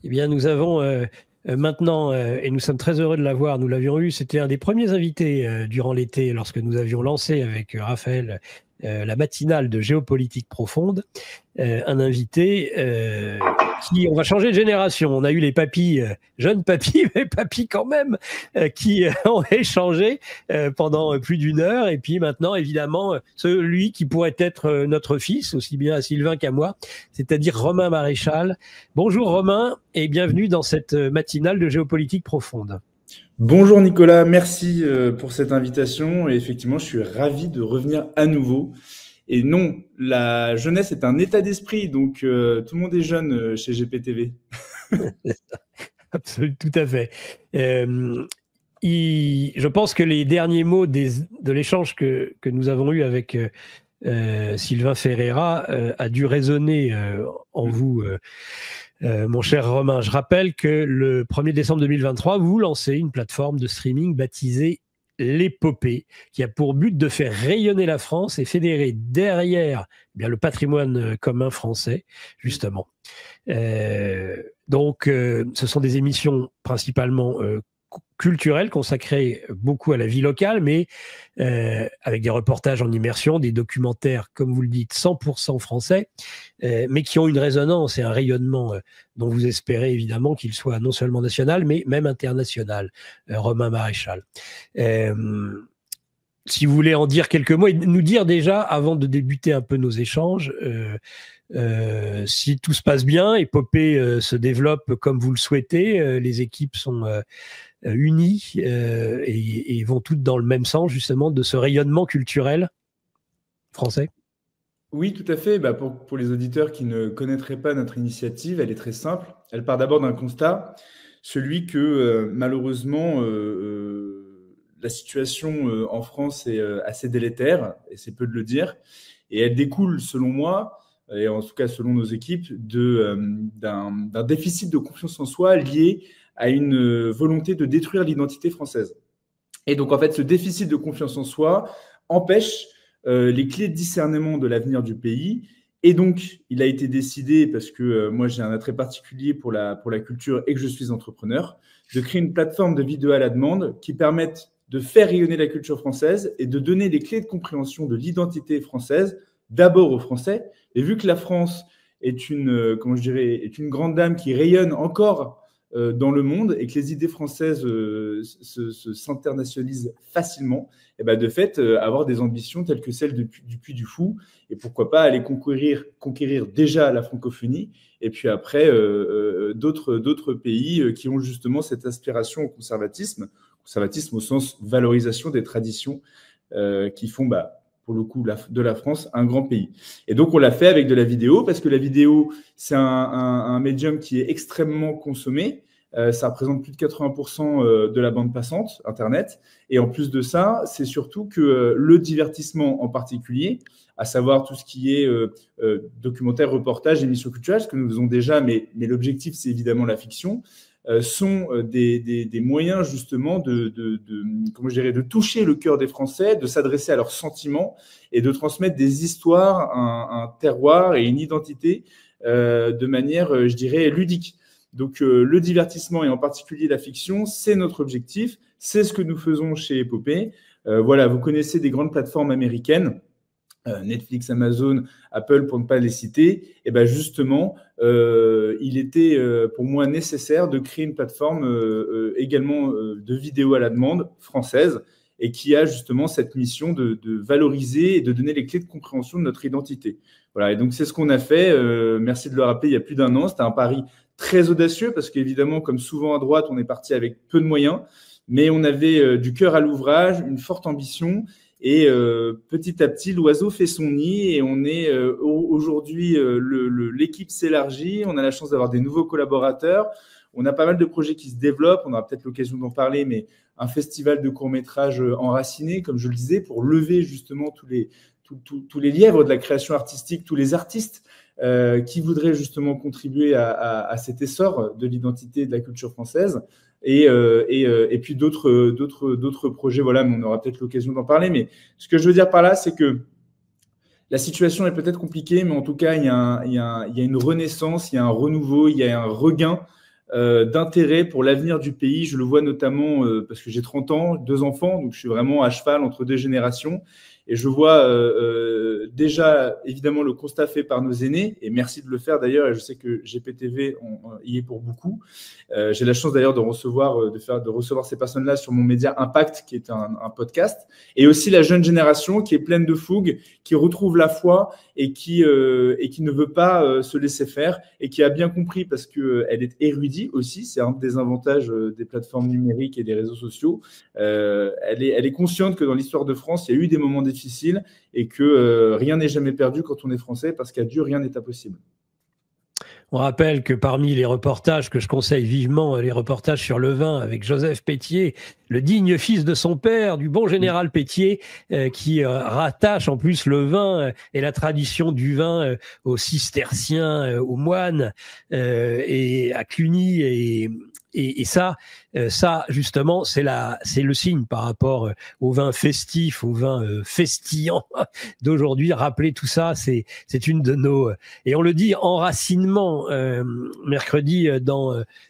Eh bien, nous avons maintenant, et nous sommes très heureux de l'avoir, nous l'avions eu, c'était un des premiers invités durant l'été, lorsque nous avions lancé avec Raphaël la matinale de géopolitique profonde, un invité qui, on va changer de génération. On a eu les papis, jeunes papis, mais papis quand même, qui ont échangé pendant plus d'une heure. Et puis maintenant, évidemment, celui qui pourrait être notre fils, aussi bien à Sylvain qu'à moi, c'est-à-dire Romain Maréchal. Bonjour Romain, et bienvenue dans cette matinale de géopolitique profonde. Bonjour Nicolas, merci pour cette invitation. Et effectivement, je suis ravi de revenir à nouveau. Et non, la jeunesse est un état d'esprit, donc tout le monde est jeune chez GPTV. Absolument, tout à fait. Je pense que les derniers mots de l'échange que nous avons eu avec Sylvain Ferreira a dû résonner en vous, mon cher Romain. Je rappelle que le 1er décembre 2023, vous lancez une plateforme de streaming baptisée L'Épopée, qui a pour but de faire rayonner la France et fédérer derrière le patrimoine commun français, justement. Donc, ce sont des émissions principalement culturelles consacrées beaucoup à la vie locale, mais avec des reportages en immersion, des documentaires, comme vous le dites, 100% français, mais qui ont une résonance et un rayonnement dont vous espérez évidemment qu'il soit non seulement national, mais même international, Romain Maréchal. Si vous voulez en dire quelques mots et nous dire déjà, avant de débuter un peu nos échanges, si tout se passe bien, Épopée se développe comme vous le souhaitez, les équipes sont unies et vont toutes dans le même sens, justement, de ce rayonnement culturel français. Oui, tout à fait. Bah, pour les auditeurs qui ne connaîtraient pas notre initiative, elle est très simple. Elle part d'abord d'un constat, celui que malheureusement, la situation en France est assez délétère, et c'est peu de le dire. Et elle découle, selon moi, et en tout cas selon nos équipes, d'un déficit de confiance en soi lié à une volonté de détruire l'identité française. Et donc, en fait, ce déficit de confiance en soi empêche les clés de discernement de l'avenir du pays. Et donc, il a été décidé, parce que moi, j'ai un attrait particulier pour la culture et que je suis entrepreneur, de créer une plateforme de vidéo à la demande qui permette de faire rayonner la culture française et de donner des clés de compréhension de l'identité française, d'abord aux Français. Et vu que la France est comment je dirais, est une grande dame qui rayonne encore dans le monde et que les idées françaises s'internationalisent facilement, et ben de fait, avoir des ambitions telles que celles du Puy du Fou, et pourquoi pas aller conquérir déjà la francophonie, et puis après d'autres pays qui ont justement cette aspiration au conservatisme au sens valorisation des traditions qui font pour le coup de la France un grand pays. Et donc on l'a fait avec de la vidéo, parce que la vidéo, c'est un médium qui est extrêmement consommé. Ça représente plus de 80% de la bande passante Internet. Et en plus de ça, c'est surtout que le divertissement en particulier, à savoir tout ce qui est documentaire, reportage, émissions culturelles, ce que nous faisons déjà, mais l'objectif, c'est évidemment la fiction, sont des moyens justement comment je dirais, de toucher le cœur des Français, de s'adresser à leurs sentiments et de transmettre des histoires, un terroir et une identité de manière, je dirais, ludique. Donc le divertissement et en particulier la fiction, c'est notre objectif, c'est ce que nous faisons chez Épopée. Voilà, vous connaissez des grandes plateformes américaines, Netflix, Amazon, Apple, pour ne pas les citer. Et ben justement, il était pour moi nécessaire de créer une plateforme également de vidéos à la demande française, et qui a justement cette mission de valoriser et de donner les clés de compréhension de notre identité. Voilà, et donc c'est ce qu'on a fait. Merci de le rappeler, il y a plus d'un an. C'était un pari très audacieux, parce qu'évidemment, comme souvent à droite, on est parti avec peu de moyens, mais on avait du cœur à l'ouvrage, une forte ambition. Et petit à petit, l'oiseau fait son nid, et on est aujourd'hui, l'équipe s'élargit, on a la chance d'avoir des nouveaux collaborateurs, on a pas mal de projets qui se développent, on aura peut-être l'occasion d'en parler, mais un festival de courts-métrages enracinés, comme je le disais, pour lever justement tous les lièvres de la création artistique, tous les artistes qui voudraient justement contribuer à cet essor de l'identité et de la culture française. Et puis d'autres projets, voilà, mais on aura peut-être l'occasion d'en parler. Mais ce que je veux dire par là, c'est que la situation est peut-être compliquée, mais en tout cas, il y a une renaissance, il y a un renouveau, il y a un regain d'intérêt pour l'avenir du pays. Je le vois notamment parce que j'ai 30 ans, 2 enfants, donc je suis vraiment à cheval entre 2 générations. Et je vois déjà, évidemment, le constat fait par nos aînés, et merci de le faire d'ailleurs, et je sais que GPTV y est pour beaucoup. J'ai la chance d'ailleurs de recevoir ces personnes-là sur mon média Impact, qui est un podcast, et aussi la jeune génération qui est pleine de fougue, qui retrouve la foi et qui ne veut pas se laisser faire, et qui a bien compris, parce qu'elle est érudite aussi, c'est un des avantages des plateformes numériques et des réseaux sociaux. Elle est consciente que dans l'histoire de France, il y a eu des moments difficiles et que rien n'est jamais perdu quand on est français, parce qu'à Dieu, rien n'est impossible. On rappelle que parmi les reportages que je conseille vivement, les reportages sur le vin avec Joseph Pétier, le digne fils de son père, du bon général Pétier, qui rattache en plus le vin et la tradition du vin aux cisterciens, aux moines et à Cluny et ça justement, c'est le signe par rapport au vin festif, au vin festillant d'aujourd'hui. Rappeler tout ça, c'est une de nos, et on le dit, enracinement. Mercredi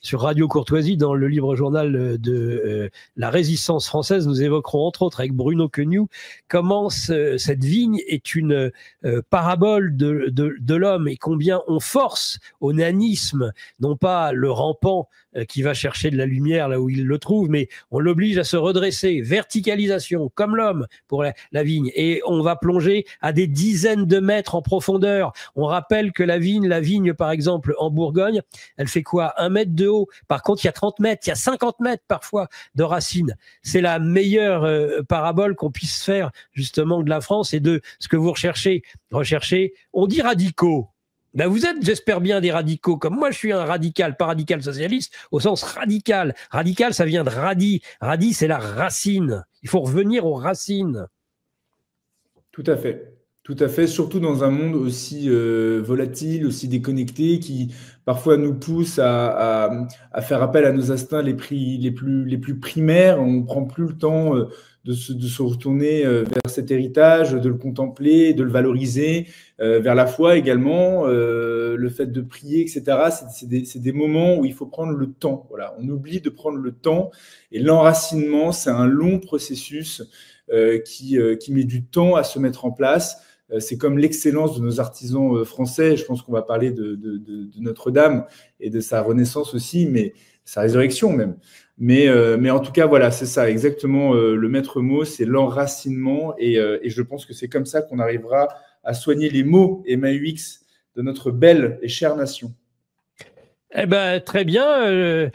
sur Radio Courtoisie, dans le libre journal de la Résistance française, nous évoquerons entre autres avec Bruno Quenu comment cette vigne est une parabole de l'homme, et combien on force au nanisme, non pas le rampant qui va chercher de la lumière là où il le trouve, mais on l'oblige à se redresser, verticalisation, comme l'homme pour la vigne, et on va plonger à des dizaines de mètres en profondeur. On rappelle que la vigne par exemple en Bourgogne, elle fait quoi? 1 mètre de haut. Par contre, il y a 30 mètres, il y a 50 mètres parfois de racines. C'est la meilleure parabole qu'on puisse faire justement de la France et de ce que vous recherchez. On dit radicaux. Ben vous êtes, j'espère bien, des radicaux. Comme moi, je suis un radical, pas radical socialiste, au sens radical. Radical, ça vient de radis. Radis, c'est la racine. Il faut revenir aux racines. Tout à fait. Tout à fait, surtout dans un monde aussi volatile, aussi déconnecté, qui parfois nous pousse à faire appel à nos instincts les plus primaires. On ne prend plus le temps de se retourner vers cet héritage, de le contempler, de le valoriser, vers la foi également, le fait de prier, etc. C'est des moments où il faut prendre le temps. Voilà. On oublie de prendre le temps, et l'enracinement, c'est un long processus qui met du temps à se mettre en place. C'est comme l'excellence de nos artisans français. Je pense qu'on va parler de Notre-Dame et de sa renaissance aussi, mais sa résurrection même. Mais en tout cas, voilà, c'est ça, exactement le maître mot, c'est l'enracinement. Et je pense que c'est comme ça qu'on arrivera à soigner les maux MAUX de notre belle et chère nation. Eh ben, très bien,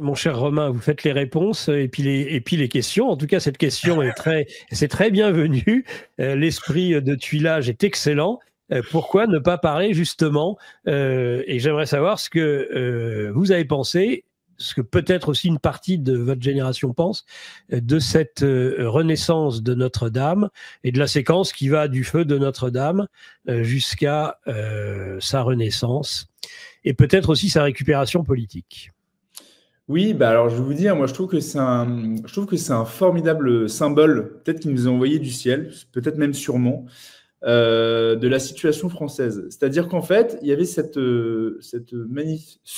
mon cher Romain, vous faites les réponses et puis les questions. En tout cas, cette question c'est très bienvenu. L'esprit de tuilage est excellent. Pourquoi ne pas parler justement, et j'aimerais savoir ce que vous avez pensé, ce que peut-être aussi une partie de votre génération pense, de cette renaissance de Notre-Dame et de la séquence qui va du feu de Notre-Dame jusqu'à sa renaissance, et peut-être aussi sa récupération politique. Oui, bah alors je vais vous dire, moi je trouve que c'est un formidable symbole, peut-être qu'il nous a envoyé du ciel, peut-être même sûrement, de la situation française. C'est-à-dire qu'en fait, il y avait ce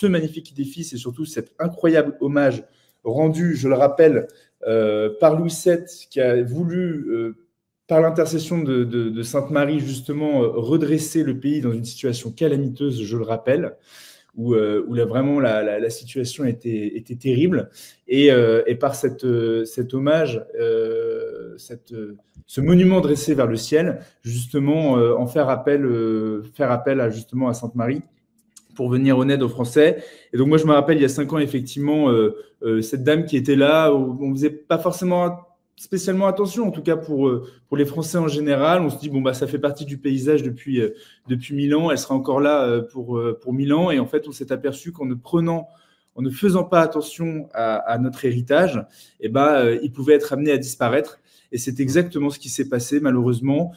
magnifique édifice et surtout cet incroyable hommage rendu, je le rappelle, par Louis VII, qui a voulu, par l'intercession de Sainte Marie, justement, redresser le pays dans une situation calamiteuse, je le rappelle, où vraiment la situation était terrible. Et par cet hommage, ce monument dressé vers le ciel, justement, en faire appel justement à Sainte Marie pour venir en aide aux Français. Et donc moi, je me rappelle, il y a 5 ans, effectivement, cette dame qui était là, où on ne faisait pas forcément spécialement attention, en tout cas pour les Français en général. On se dit, bon, bah, ça fait partie du paysage depuis 1000 ans, elle sera encore là pour 1000 ans. Et en fait, on s'est aperçu qu'en ne faisant pas attention à notre héritage, eh ben, il pouvait être amené à disparaître. Et c'est exactement ce qui s'est passé, malheureusement.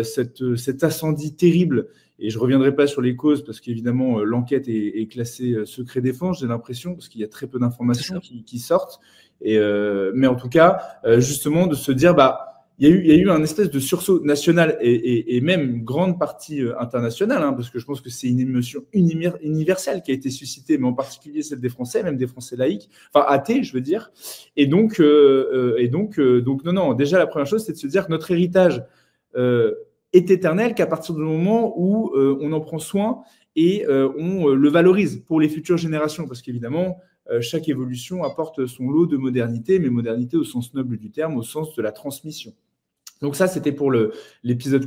Cet incendie terrible, et je ne reviendrai pas sur les causes parce qu'évidemment, l'enquête est classée secret défense, j'ai l'impression, parce qu'il y a très peu d'informations qui sortent. Mais en tout cas, justement, de se dire, bah, il y a eu un espèce de sursaut national et même une grande partie internationale, hein, parce que je pense que c'est une émotion universelle qui a été suscitée, mais en particulier celle des Français, même des Français laïcs, enfin athées, je veux dire. Et donc, non, déjà la première chose, c'est de se dire que notre héritage est éternel qu'à partir du moment où on en prend soin et on le valorise pour les futures générations, parce qu'évidemment, chaque évolution apporte son lot de modernité, mais modernité au sens noble du terme, au sens de la transmission. Donc ça, c'était pour l'épisode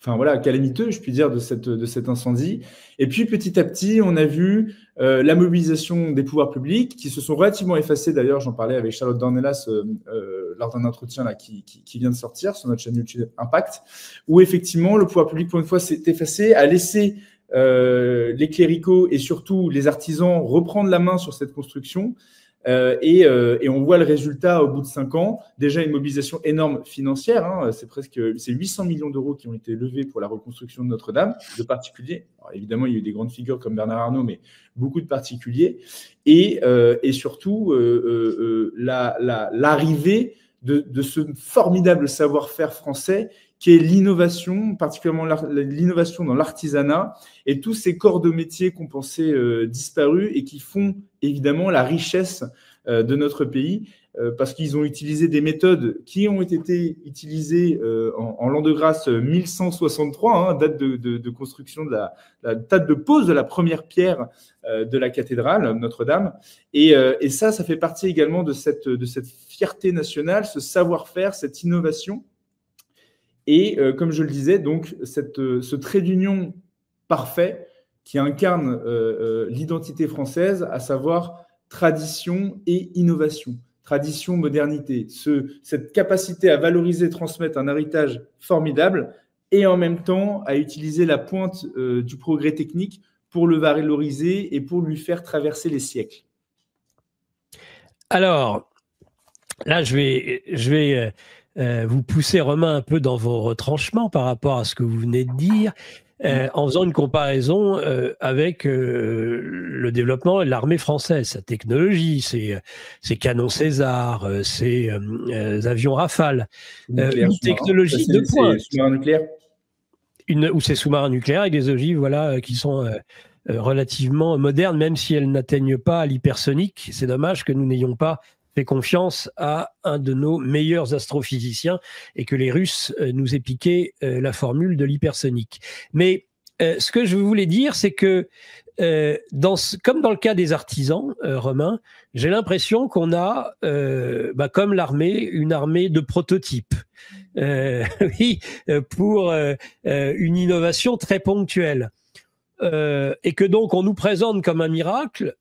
calamiteux, je puis dire, de cet incendie. Et puis, petit à petit, on a vu la mobilisation des pouvoirs publics qui se sont relativement effacés. D'ailleurs, j'en parlais avec Charlotte Dornelas lors d'un entretien là, qui vient de sortir sur notre chaîne YouTube Impact, où effectivement, le pouvoir public, pour une fois, s'est effacé, a laissé les cléricaux et surtout les artisans reprendre la main sur cette construction. Et on voit le résultat au bout de 5 ans. Déjà une mobilisation énorme financière. Hein, c'est 800 millions d'euros qui ont été levés pour la reconstruction de Notre-Dame, de particuliers. Alors, évidemment, il y a eu des grandes figures comme Bernard Arnault, mais beaucoup de particuliers. Et surtout, l'arrivée de ce formidable savoir-faire français qui est l'innovation, particulièrement l'innovation dans l'artisanat et tous ces corps de métier qu'on pensait disparus et qui font évidemment la richesse de notre pays parce qu'ils ont utilisé des méthodes qui ont été utilisées en l'an de grâce 1163, hein, date de construction de la date de pose de la première pierre de la cathédrale Notre-Dame. Et ça fait partie également de cette fierté nationale, ce savoir-faire, cette innovation. Et comme je le disais, donc ce trait d'union parfait qui incarne l'identité française, à savoir tradition et innovation, tradition, modernité, cette capacité à valoriser et transmettre un héritage formidable et en même temps à utiliser la pointe du progrès technique pour le valoriser et pour lui faire traverser les siècles. Alors, là, je vais vous pousser, Romain, un peu dans vos retranchements par rapport à ce que vous venez de dire, en faisant une comparaison avec le développement de l'armée française, sa technologie, ses canons César, ses avions Rafale, une technologie de pointe. Sous-marin nucléaire. Ou ces sous-marins nucléaires avec des ogives qui sont relativement modernes, même si elles n'atteignent pas l'hypersonique. C'est dommage que nous n'ayons pas fait confiance à un de nos meilleurs astrophysiciens et que les Russes nous aient piqué la formule de l'hypersonique. Mais ce que je voulais dire, c'est que comme dans le cas des artisans, Romain, j'ai l'impression qu'on a, comme l'armée, une armée de prototypes. Oui, pour une innovation très ponctuelle. Et que donc on nous présente comme un miracle.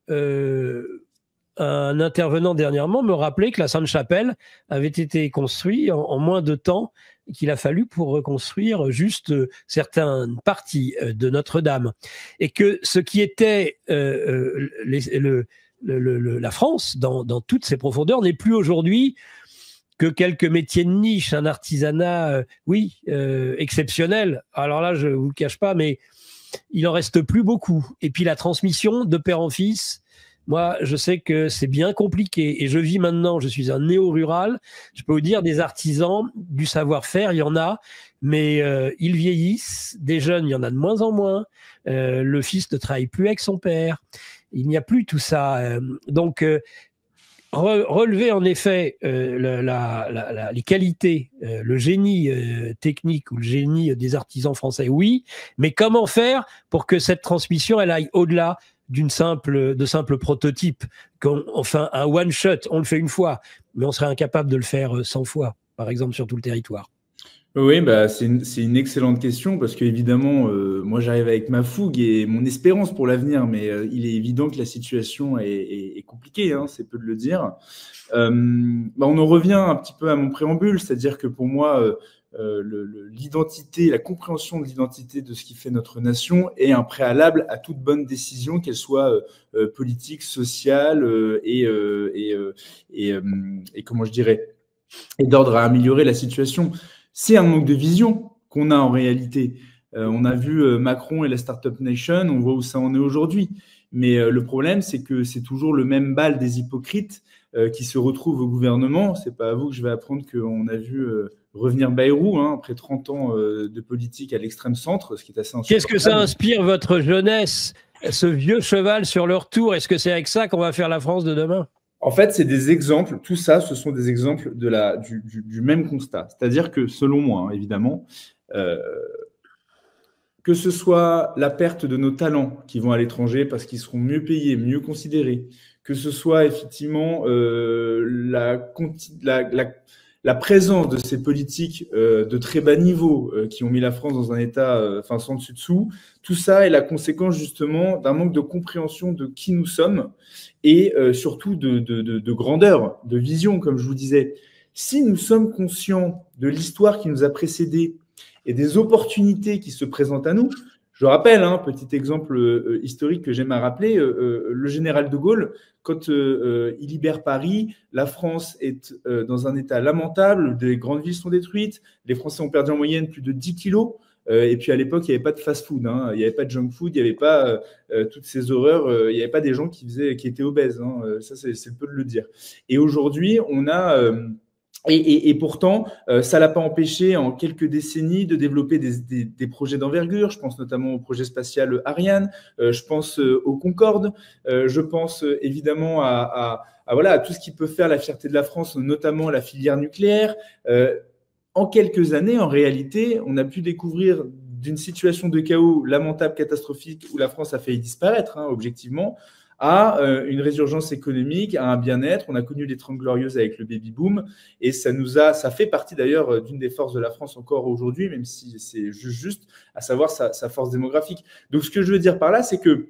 Un intervenant dernièrement me rappelait que la Sainte-Chapelle avait été construite en moins de temps qu'il a fallu pour reconstruire juste certaines parties de Notre-Dame. Et que ce qui était la France dans toutes ses profondeurs n'est plus aujourd'hui que quelques métiers de niche, un artisanat, exceptionnel. Alors là, je ne vous le cache pas, mais il n'en reste plus beaucoup. Et puis la transmission de père en fils, moi, je sais que c'est bien compliqué. Et je vis maintenant, je suis un néo-rural. Je peux vous dire, des artisans, du savoir-faire, il y en a, mais ils vieillissent. Des jeunes, il y en a de moins en moins. Le fils ne travaille plus avec son père. Il n'y a plus tout ça. Donc, relever en effet les qualités, le génie technique ou le génie des artisans français, oui, mais comment faire pour que cette transmission elle aille au-delà de simples prototypes, enfin un one-shot, on le fait une fois, mais on serait incapable de le faire 100 fois, par exemple, sur tout le territoire. Oui, c'est une excellente question parce qu'évidemment, moi j'arrive avec ma fougue et mon espérance pour l'avenir, mais il est évident que la situation est compliquée, hein, c'est peu de le dire. On en revient un petit peu à mon préambule, c'est-à-dire que pour moi, l'identité, la compréhension de l'identité de ce qui fait notre nation est un préalable à toute bonne décision, qu'elle soit politique, sociale et comment je dirais, et d'ordre à améliorer la situation. C'est un manque de vision qu'on a en réalité. On a vu Macron et la Startup Nation, on voit où ça en est aujourd'hui. Mais le problème, c'est que c'est toujours le même bal des hypocrites qui se retrouvent au gouvernement. C'est pas à vous que je vais apprendre qu'on a vu revenir Bayrou, après 30 ans de politique à l'extrême centre, ce qui est assez insupportable. Qu'est-ce que ça inspire votre jeunesse, ce vieux cheval sur leur tour? Est-ce que c'est avec ça qu'on va faire la France de demain? En fait, c'est des exemples, tout ça, ce sont des exemples du même constat. C'est-à-dire que, selon moi, évidemment, que ce soit la perte de nos talents qui vont à l'étranger parce qu'ils seront mieux payés, mieux considérés, que ce soit effectivement la présence de ces politiques de très bas niveau qui ont mis la France dans un état sans dessus-dessous, tout ça est la conséquence justement d'un manque de compréhension de qui nous sommes et surtout de grandeur, de vision, comme je vous disais. Si nous sommes conscients de l'histoire qui nous a précédés et des opportunités qui se présentent à nous, je rappelle, petit exemple historique que j'aime à rappeler, le général de Gaulle, quand il libère Paris, la France est dans un état lamentable, des grandes villes sont détruites, les Français ont perdu en moyenne plus de 10 kilos, et puis à l'époque, il n'y avait pas de fast-food, il n'y avait pas de junk food, il n'y avait pas toutes ces horreurs, il n'y avait pas des gens qui étaient obèses, ça c'est peu de le dire. Et aujourd'hui, on a... Et pourtant, ça l'a pas empêché en quelques décennies de développer des projets d'envergure. Je pense notamment au projet spatial Ariane, je pense au Concorde, je pense évidemment à tout ce qui peut faire la fierté de la France, notamment la filière nucléaire. En quelques années, en réalité, on a pu découvrir d'une situation de chaos lamentable, catastrophique, où la France a failli disparaître, objectivement, à une résurgence économique, à un bien-être. On a connu les 30 Glorieuses avec le baby-boom et ça fait partie d'ailleurs d'une des forces de la France encore aujourd'hui, même si c'est juste, à savoir sa force démographique. Donc, ce que je veux dire par là, c'est que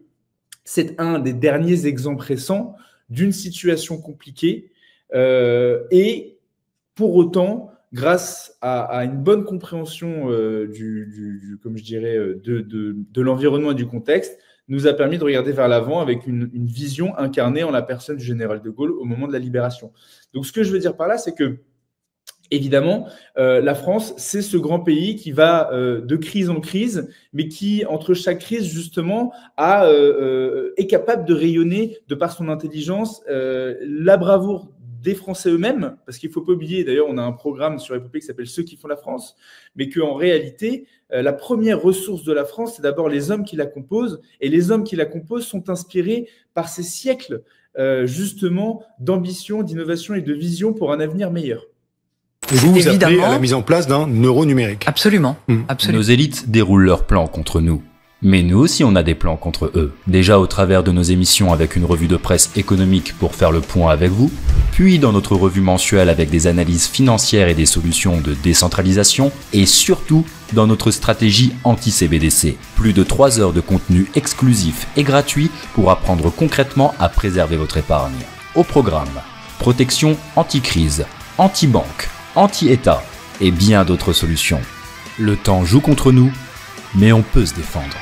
c'est un des derniers exemples récents d'une situation compliquée et pour autant, grâce à une bonne compréhension comme je dirais, de l'environnement et du contexte, nous a permis de regarder vers l'avant avec une vision incarnée en la personne du général de Gaulle au moment de la libération. Donc, ce que je veux dire par là, c'est que, évidemment, la France, c'est ce grand pays qui va de crise en crise, mais qui, entre chaque crise, justement, est capable de rayonner, de par son intelligence, la bravoure des Français eux-mêmes, parce qu'il ne faut pas oublier, d'ailleurs, on a un programme sur Épopée qui s'appelle « Ceux qui font la France », mais qu'en réalité, la première ressource de la France, c'est d'abord les hommes qui la composent, et les hommes qui la composent sont inspirés par ces siècles, justement, d'ambition, d'innovation et de vision pour un avenir meilleur. Et vous appelez à la mise en place d'un euro numérique. Absolument. Absolument. Nos élites déroulent leurs plans contre nous. Mais nous aussi on a des plans contre eux. Déjà au travers de nos émissions avec une revue de presse économique pour faire le point avec vous, puis dans notre revue mensuelle avec des analyses financières et des solutions de décentralisation, et surtout dans notre stratégie anti-CBDC. Plus de 3 heures de contenu exclusif et gratuit pour apprendre concrètement à préserver votre épargne. Au programme, protection anti-crise, anti-banque, anti-État et bien d'autres solutions. Le temps joue contre nous, mais on peut se défendre.